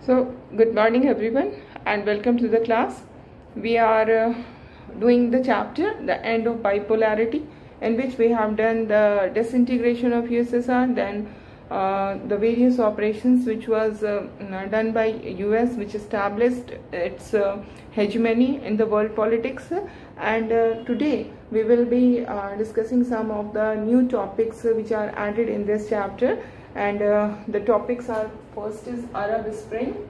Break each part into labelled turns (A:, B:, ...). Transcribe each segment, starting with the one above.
A: So, good morning everyone and welcome to the class. We are doing the chapter, the end of bipolarity, in which we have done the disintegration of USSR, then the various operations which was done by US, which established its hegemony in the world politics, and today we will be discussing some of the new topics which are added in this chapter. And the topics are, first is Arab Spring,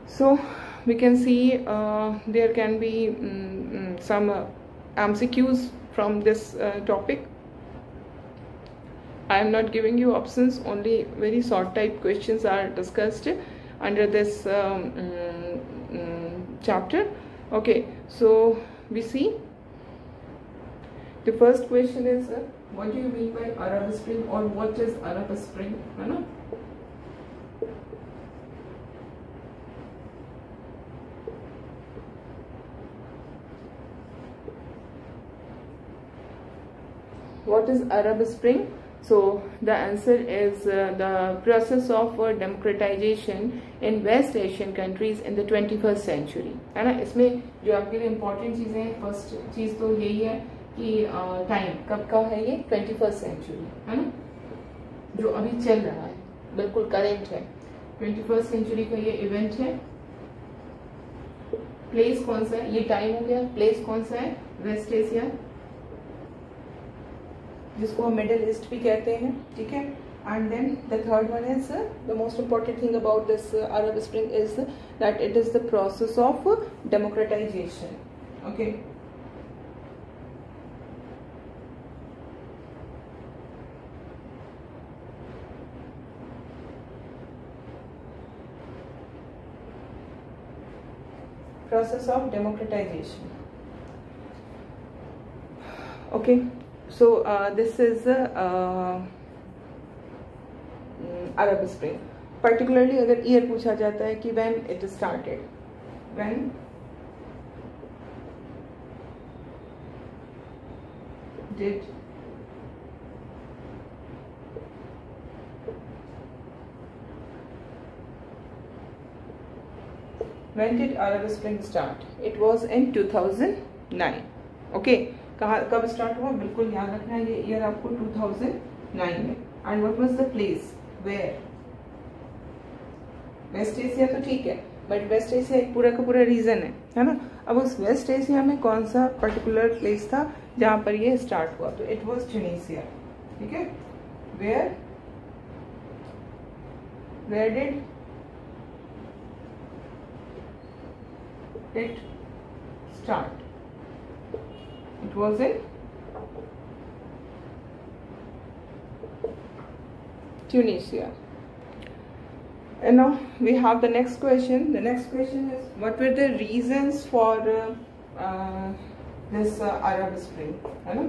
A: so we can see there can be some MCQs from this topic. I am not giving you options, only very short type questions are discussed under this chapter. Okay, so we see the first question is what do you mean by Arab Spring, or what is Arab Spring? What is Arab Spring? So the answer is the process of democratization in West Asian countries in the 21st century, है ना. इसमें जो आपके लिए important चीज़ें हैं, first चीज़ तो यही है कि टाइम कब का है, ये 21st सेंचुरी है ना, जो अभी चल रहा है, बिल्कुल करेंट है. 21st सेंचुरी का ये इवेंट है. प्लेस कौन सा है, ये टाइम हो गया. प्लेस कौन सा है, वेस्ट एशिया, जिसको हम मिडिल ईस्ट भी कहते हैं, ठीक है. And then the third one is the most important thing about this Arab spring is that it is the process of democratization. Okay, process of democratization. Okay, so this is Arab Spring. Particularly अगर year पूछा जाता है कि when it started, when did Arab Spring start? It was in 2009. Okay, कब start हुआ, बिल्कुल याद रखना है, ये ईयर आपको 2009 में. And what was the place, where, west Asia तो ठीक है, बट वेस्ट एशिया एक पूरा का पूरा रीजन है ना. अब उस वेस्ट एशिया में कौन सा पर्टिकुलर प्लेस था जहां पर ये स्टार्ट हुआ, तो इट वाज ट्यूनीशिया. ठीक है, where did it start? It was in Tunisia. And now we have the next question. The next question is, what were the reasons for this Arab Spring? है ना?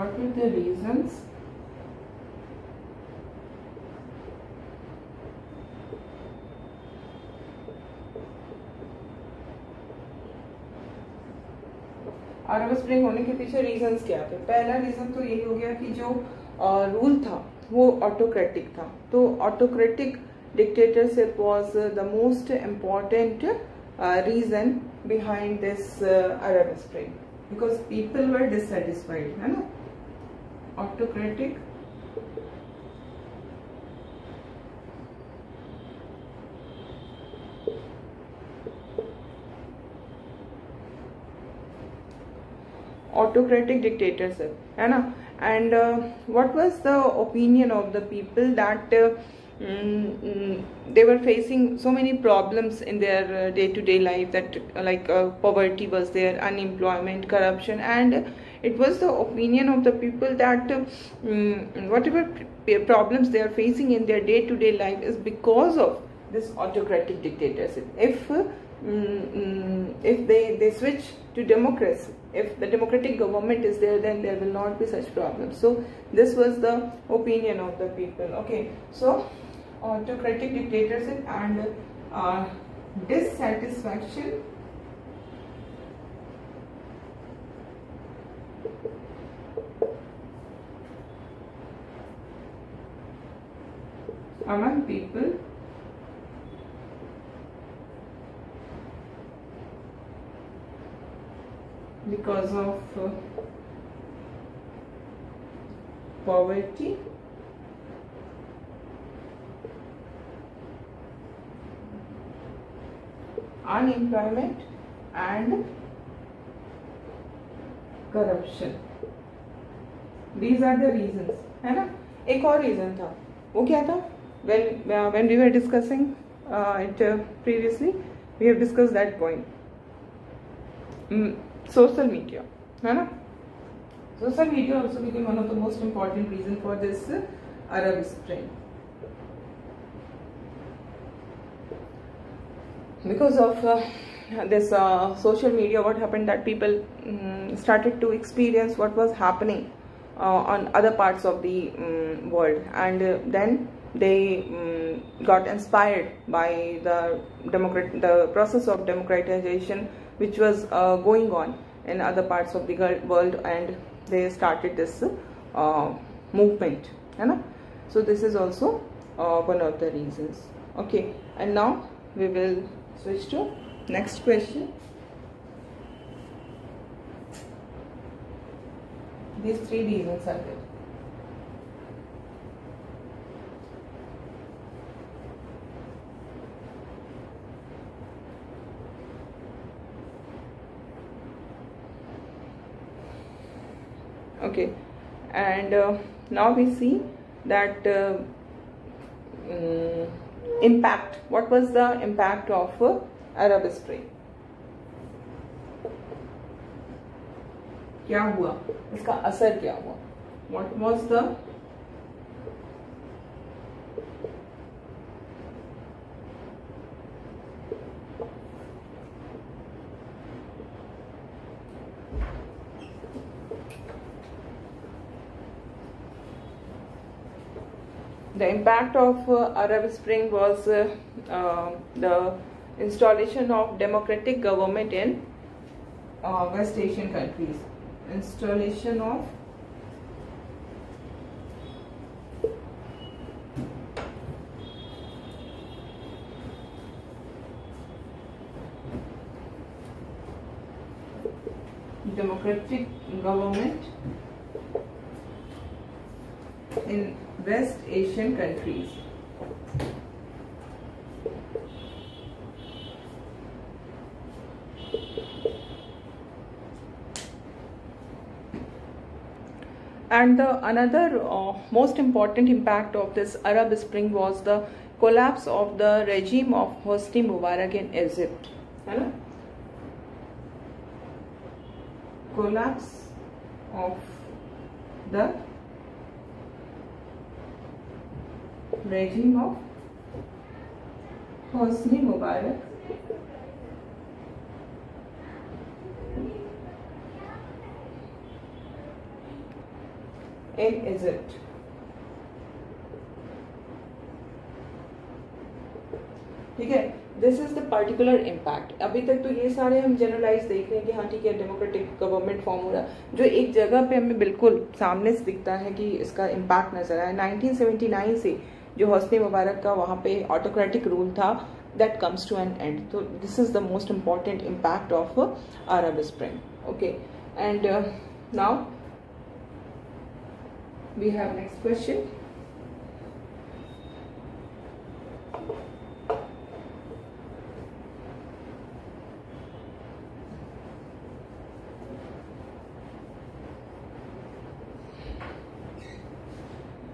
A: What were the reasons Arab spring होने के पीछे reasons क्या थे? पहला reason तो यही हो गया कि जो रूल था वो ऑटोक्रेटिक था. तो autocratic dictatorship was the most important reason behind this Arab spring, because people were dissatisfied, है ना. ऑटोक्रेटिक dictatorship, है ना. And what was the opinion of the people that they were facing so many problems in their day-to-day life, that like poverty was there, unemployment, corruption, and it was the opinion of the people that whatever problems they are facing in their day-to-day life is because of this autocratic dictatorship. If they switch to democracy, if the democratic government is there, then there will not be such problems. So this was the opinion of the people. Okay, so autocratic dictatorship and dissatisfaction among people because of poverty, unemployment and corruption. These are the reasons, है ना. एक और reason था, वो क्या था? When we were discussing it previously, we have discussed that point. Social media, है ना. Social media also became one of the most important reason for this Arab Spring. Because of this social media, what happened that people started to experience what was happening on other parts of the world, and then they got inspired by the process of democratization which was going on in other parts of the world, and they started this movement, है ना. So this is also one of the reasons. Okay, and now we will switch to next question. These three reasons are there. Okay, and now we see that impact. What was the impact of Arab Spring? क्या हुआ, इसका असर क्या हुआ? What was the impact of Arab Spring was the installation of democratic government in West Asian countries. Installation of democratic government in West Asian countries. And another most important impact of this Arab Spring was the collapse of the regime of Hosni Mubarak in Egypt. Hello? Collapse of the regime of Hosni Mubarak in Egypt. ठीक है, this is the particular impact. अभी तक तो ये सारे हम generalise देख रहे हैं कि हाँ ठीक है, डेमोक्रेटिक गवर्नमेंट फॉर्म हो रहा है. जो एक जगह पे हमें बिल्कुल सामने से दिखता है कि इसका इम्पैक्ट नजर आया, 1979 से जो हौसनी मुबारक का वहाँ पे ऑटोक्रेटिक रूल था, that comes to an end. So this is the most important impact of Arab Spring. Okay, and now we have next question.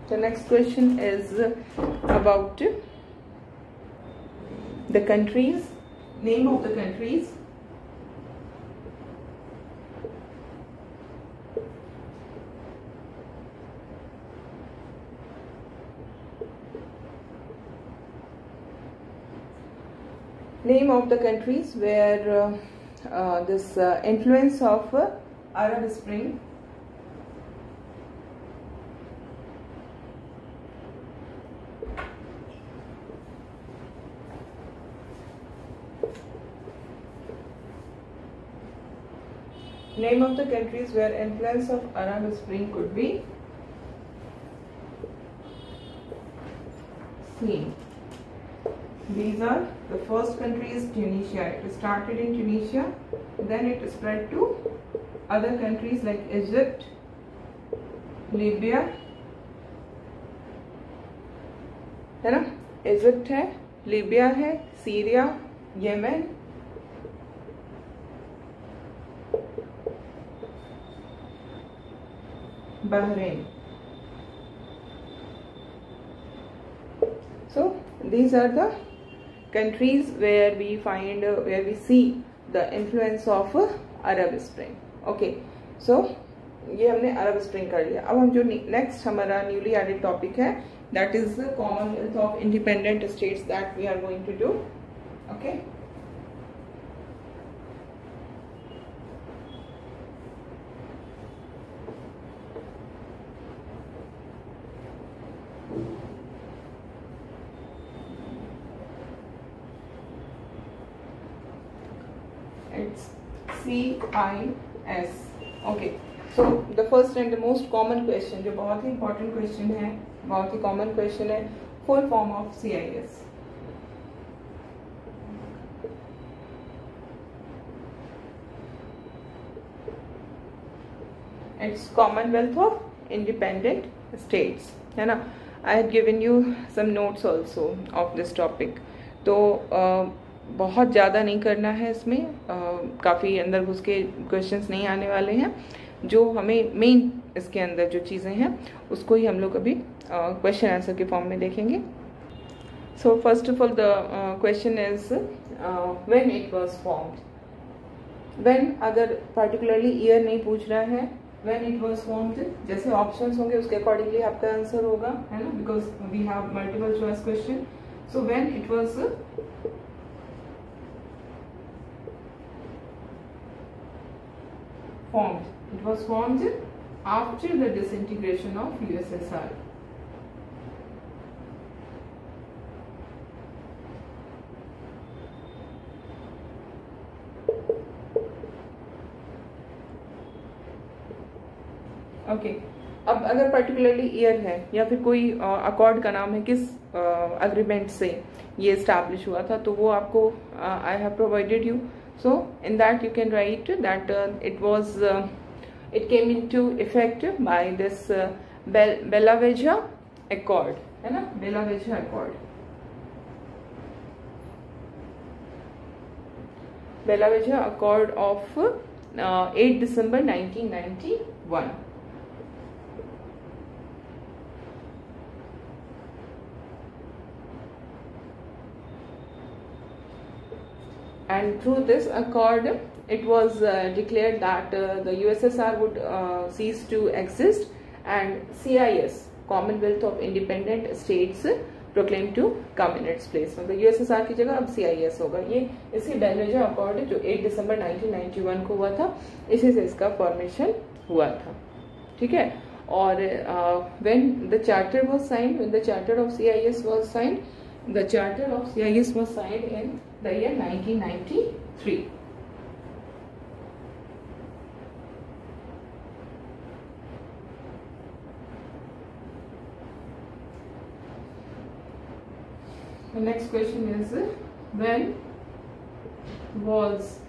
A: The next question is about the countries, name of the countries name of the countries where this influence of Arab Spring name of the countries where influence of Arab Spring could be seen. These are the first country is Tunisia. It started in Tunisia, then it spread to other countries like Egypt, Libya, है ना, Egypt है, Libya है, Syria, Yemen, Bahrain. So these are the countries where we find where we see the influence of Arab Spring. Okay, so ये हमने अरब spring कर लिया. अब हम जो नेक्स्ट हमारा न्यूली एडेड टॉपिक है, that is the Commonwealth of Independent States that we are going to do. Okay, it's CIS. Okay, so the first and the most common question, जो बहुत ही important question है, बहुत ही common question है, full form of CIS. It's Commonwealth of Independent States, है ना. I had given you some notes also of this topic. तो बहुत ज़्यादा नहीं करना है इसमें, काफ़ी अंदर घुस के क्वेश्चंस नहीं आने वाले हैं. जो हमें मेन इसके अंदर जो चीज़ें हैं उसको ही हम लोग अभी क्वेश्चन आंसर के फॉर्म में देखेंगे. So first of all the question is when it was formed. When अगर पर्टिकुलरली ईयर नहीं पूछ रहा है, व्हेन इट वाज फॉर्म्ड जैसे ऑप्शंस होंगे उसके अकॉर्डिंगली आपका आंसर होगा, है ना, because we have multiple choice question. So when it was formed. It was formed after the disintegration of USSR. Okay. अब अगर पर्टिकुलरली ईयर है या फिर कोई अकॉर्ड का नाम है किस अग्रीमेंट से ये एस्टैब्लिश हुआ था, तो वो आपको I have provided you. So in that you can write that it came into effect by this Bella-Vega Accord, है ना, Bella-Vega Accord. Bella-Vega Accord of 8 December 1991. And through this accord, it was declared that the USSR would cease to exist and CIS, Commonwealth of Independent States, proclaimed to come in its place. मतलब USSR की जगह अब CIS होगा. ये इसी Bella-Vega Accord जो 8 दिसंबर 1991 को हुआ था, इसी से इसका फॉर्मेशन हुआ था. ठीक है. और when the charter was signed, when the charter of CIS was signed, the charter of CIS was signed in the year 1993. The next question is when was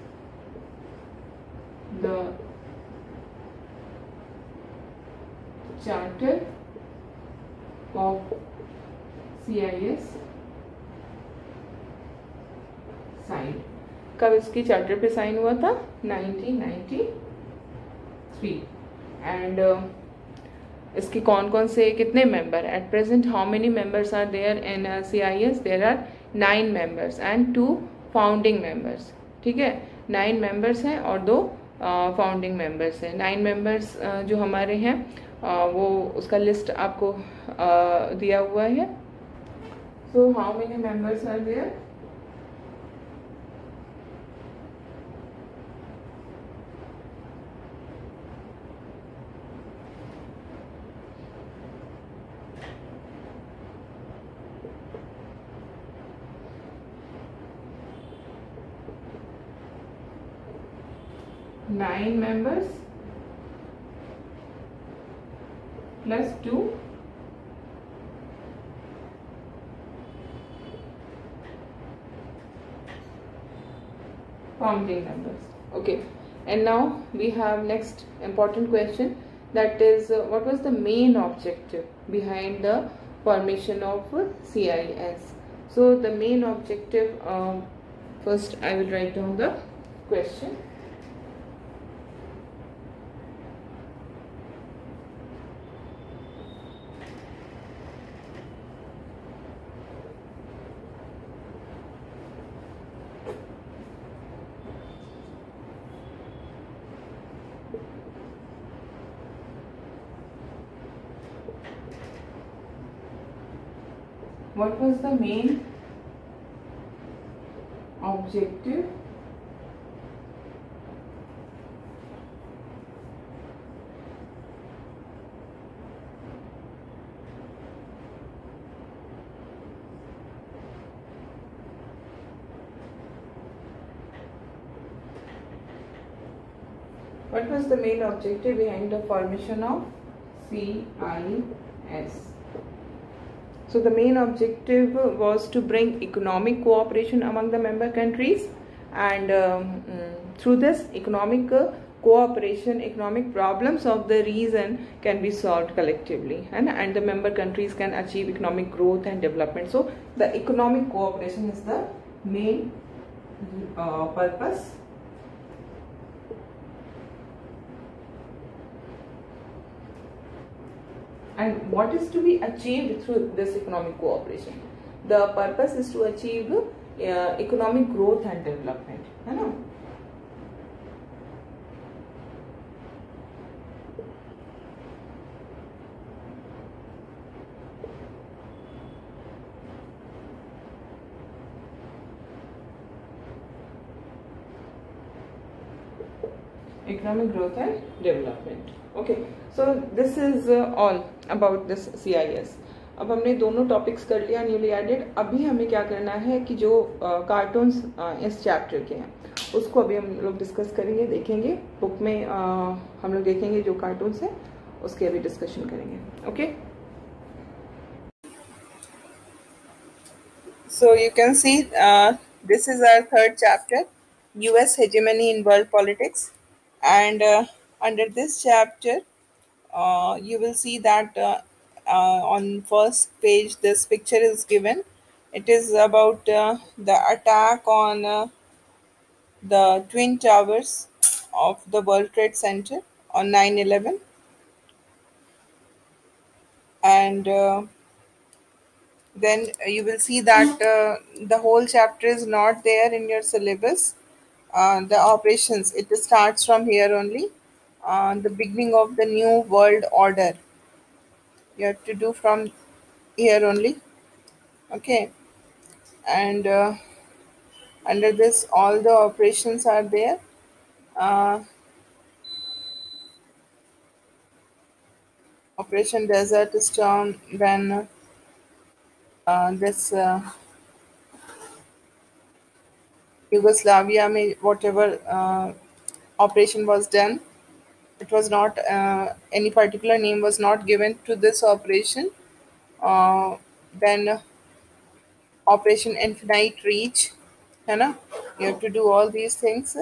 A: the charter of CIS sign. कब इसकी charter पे sign हुआ था? 1993. And इसकी कौन कौन से कितने member? At present how many members are there in CIS? There are 9 members and 2 founding members. ठीक है, 9 मेंबर्स हैं और 2 फाउंडिंग मेंबर्स हैं. 9 मेंबर्स जो हमारे हैं वो उसका लिस्ट आपको दिया हुआ है. So how many members are there? 9 members plus 2 founding members. Okay, and now we have next important question, that is what was the main objective behind the formation of CIS. So the main objective, first I will write down the question. What was the main objective behind the formation of CIS? So the main objective was to bring economic cooperation among the member countries, and through this economic cooperation, economic problems of the region can be solved collectively, and the member countries can achieve economic growth and development. So the economic cooperation is the main purpose. And what is to be achieved through this economic cooperation? The purpose is to achieve economic growth and development, है ना? Economic growth and development. Okay, so this is all about this CIS. अब हमने दोनों topics कर लिया newly added. अभी हमें क्या करना है कि जो कार्टून्स इस चैप्टर के हैं उसको अभी हम लोग डिस्कस करेंगे, देखेंगे बुक में. हम लोग देखेंगे जो कार्टून्स हैं उसके अभी डिस्कशन करेंगे. Okay, so you can see this is our third chapter, US hegemony in world politics, and under this chapter you will see that on first page this picture is given. It is about the attack on the twin towers of the World Trade Center on 9/11, and then you will see that the whole chapter is not there in your syllabus. The operations, it starts from here only. The beginning of the new world order, you have to do from here only. Okay, and under this all the operations are there. Operation Desert Storm, then this Yugoslavia, whatever operation was done, it was not any particular name was not given to this operation. Then Operation Infinite Reach, है ना? You have to do all these things,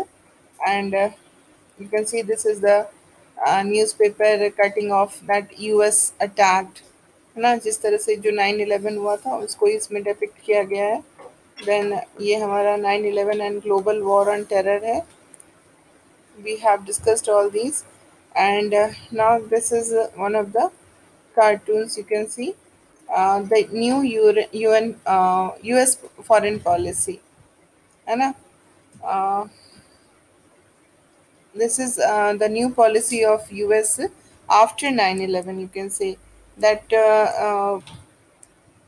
A: and you can see this is the newspaper cutting off that US attacked, है ना? जिस तरह से जो 9/11 हुआ था उसको इसमें डिपिक्ट किया गया है. Then ये हमारा 9/11 and global war on terror है. We have discussed all these, and now this is one of the cartoons. You can see the new UN US foreign policy, है ना? This is the new policy of US after 9/11. You can say that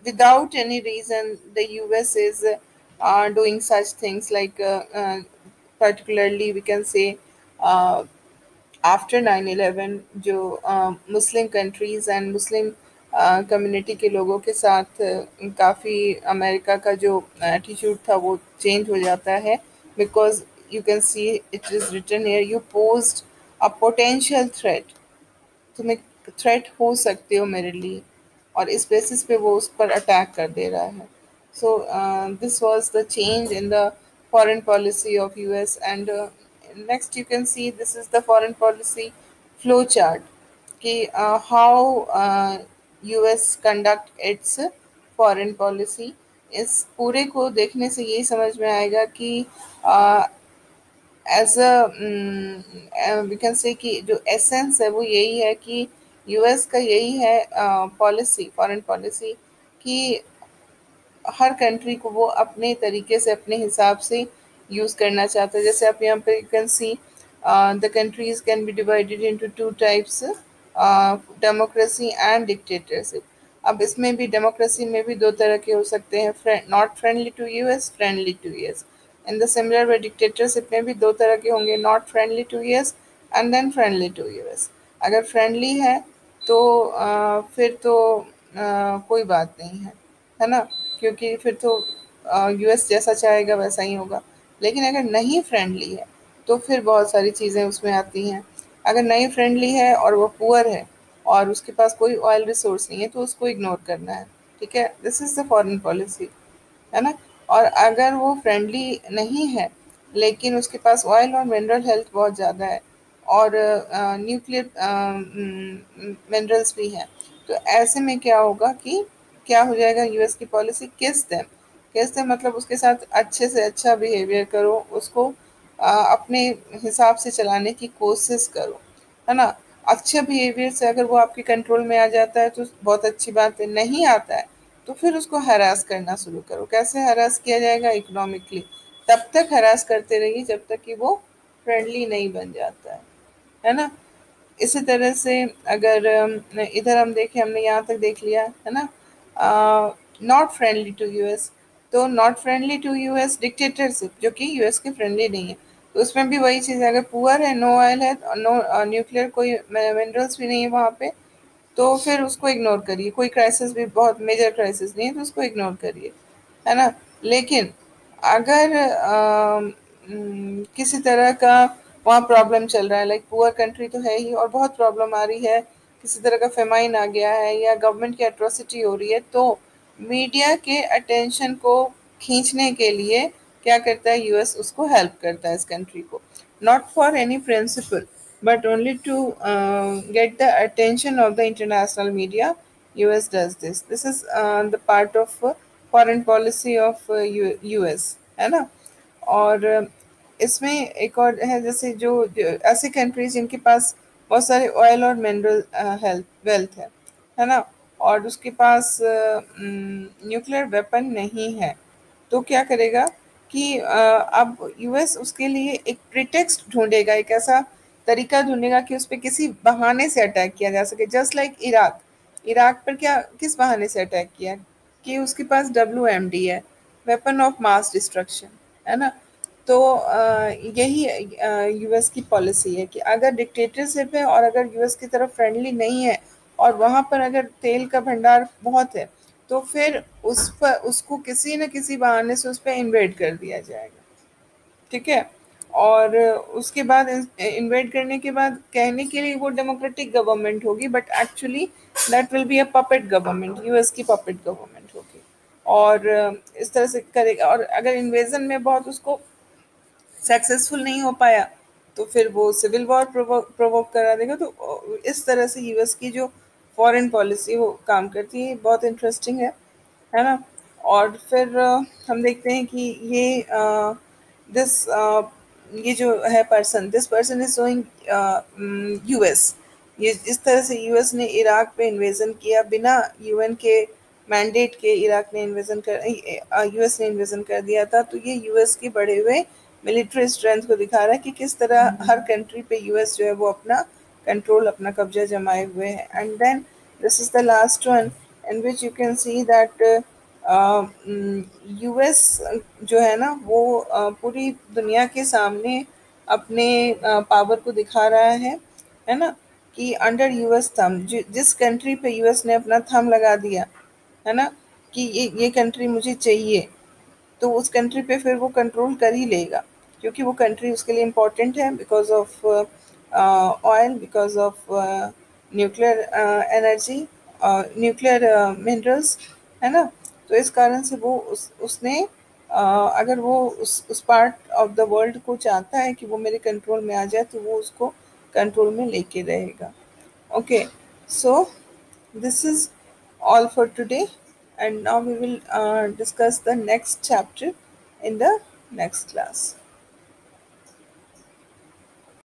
A: without any reason the US is doing such things, like particularly we can say after 9/11 जो मुस्लिम countries and Muslim community के लोगों के साथ काफ़ी America का जो attitude था वो चेंज हो जाता है, because you can see it is written here, you posed a potential threat. तुम एक थ्रेट हो सकते हो मेरे लिए, और इस बेसिस पे वो उस पर अटैक कर दे रहा है. So this was the change in the foreign policy of US. And next you can see this is the foreign policy flow chart कि how US conduct its foreign policy. इस पूरे को देखने से यही समझ में आएगा कि as a we can say कि जो एसेंस है वो यही है कि यूएस का यही है पॉलिसी, फॉरेन पॉलिसी, कि हर कंट्री को वो अपने तरीके से अपने हिसाब से यूज़ करना चाहता है. जैसे आप यहाँ पे you can see the countries can be divided into two types, democracy and dictatorship. अब इसमें भी डेमोक्रेसी में भी दो तरह के हो सकते हैं, not friendly to US, friendly to US. In the similar way dictatorship में भी दो तरह के होंगे, not friendly to US and then friendly to US. अगर फ्रेंडली है तो फिर तो कोई बात नहीं है ना, क्योंकि फिर तो यूएस जैसा चाहेगा वैसा ही होगा. लेकिन अगर नहीं फ्रेंडली है तो फिर बहुत सारी चीज़ें उसमें आती हैं. अगर नहीं फ्रेंडली है और वो पुअर है और उसके पास कोई ऑयल रिसोर्स नहीं है तो उसको इग्नोर करना है. ठीक है, this is the foreign policy, है ना. और अगर वो फ्रेंडली नहीं है लेकिन उसके पास ऑयल और मिनरल हेल्थ बहुत ज़्यादा है और न्यूक्लियर मिनरल्स भी हैं, तो ऐसे में क्या होगा कि क्या हो जाएगा, यूएस की पॉलिसी किस देम मतलब उसके साथ अच्छे से अच्छा बिहेवियर करो, उसको अपने हिसाब से चलाने की कोशिश करो, है ना. अच्छा बिहेवियर से अगर वो आपके कंट्रोल में आ जाता है तो बहुत अच्छी बात है, नहीं आता है तो फिर उसको हरास करना शुरू करो. कैसे हरास किया जाएगा, इकोनॉमिकली. तब तक हरास करते रहिए जब तक कि वो फ्रेंडली नहीं बन जाता है ना. इसी तरह से अगर इधर हम देखें, हमने यहाँ तक देख लिया है ना, नॉट फ्रेंडली टू यूएस. तो not friendly to US dictatorship, जो कि यूएस के फ्रेंडली नहीं है, तो उसमें भी वही चीज़ है, अगर पुअर है, नो ऑयल है, नो न्यूक्लियर कोई मिनरल्स भी नहीं है वहाँ पे, तो फिर उसको इग्नोर करिए. कोई क्राइसिस भी बहुत मेजर क्राइसिस नहीं है तो उसको इग्नोर करिए, है ना. लेकिन अगर किसी तरह का वहाँ प्रॉब्लम चल रहा है, लाइक पुअर कंट्री तो है ही और बहुत प्रॉब्लम आ रही है, किसी तरह का फेमाइन आ गया है या गवर्नमेंट की एट्रोसिटी हो रही है, तो मीडिया के अटेंशन को खींचने के लिए क्या करता है यूएस, उसको हेल्प करता है इस कंट्री को, not for any principle but only to get the attention of the international media. US does this. This is the part of foreign policy of US, है ना. और इसमें एक और है, जैसे जो ऐसी कंट्रीज जिनके पास बहुत सारे ऑयल और मिनरल हेल्थ वेल्थ है ना, और उसके पास न्यूक्लियर वेपन नहीं है, तो क्या करेगा कि अब यूएस उसके लिए एक प्रिटेक्स्ट ढूंढेगा, एक ऐसा तरीका ढूंढेगा कि उस पर किसी बहाने से अटैक किया जा सके. जस्ट लाइक इराक, इराक पर क्या किस बहाने से अटैक किया, कि उसके पास WMD है, वेपन ऑफ मास डिस्ट्रक्शन, है ना. तो यही यूएस की पॉलिसी है कि अगर डिक्टेटरशिप है और अगर यूएस की तरफ फ्रेंडली नहीं है और वहाँ पर अगर तेल का भंडार बहुत है, तो फिर उस पर उसको किसी न किसी बहाने से उस पर इन्वेड कर दिया जाएगा. ठीक है, और उसके बाद इन्वेट करने के बाद कहने के लिए वो डेमोक्रेटिक गवर्नमेंट होगी, but actually that will be a puppet government, US की पपेट गवर्नमेंट होगी. और इस तरह से करेगा, और अगर इन्वेजन में बहुत उसको सक्सेसफुल नहीं हो पाया तो फिर वो सिविल वॉर प्रोवोक करा देगा. तो इस तरह से यूएस की जो फॉरेन पॉलिसी वो काम करती है, बहुत इंटरेस्टिंग है ना. और फिर हम देखते हैं कि दिस ये जो है person, this person is showing US. ये इस तरह से यूएस ने इराक पे इन्वेजन किया बिना यूएन के मैंडेट के. इराक ने इन्वेजन कर यूएस ने इन्वेजन कर दिया था. तो ये यूएस की बढ़े हुए मिलिट्री स्ट्रेंथ को दिखा रहा है कि किस तरह हर कंट्री पे यूएस जो है वो अपना कंट्रोल, अपना कब्जा जमाए हुए है. And then this is the last one in which you can see that US जो है ना वो पूरी दुनिया के सामने अपने पावर को दिखा रहा है ना, कि अंडर यूएस थम, जिस कंट्री पे यूएस ने अपना थम लगा दिया है ना, कि ये कंट्री मुझे चाहिए, तो उस कंट्री पे फिर वो कंट्रोल कर ही लेगा. क्योंकि वो कंट्री उसके लिए इम्पोर्टेंट है because of oil, because of nuclear energy, nuclear minerals, है ना। तो इस कारण से वो उसने अगर वो उस पार्ट ऑफ द वर्ल्ड को चाहता है कि वो मेरे कंट्रोल में आ जाए, तो वो उसको कंट्रोल में लेके रहेगा। Okay, so this is all for today, and now we will discuss the next chapter in the next class.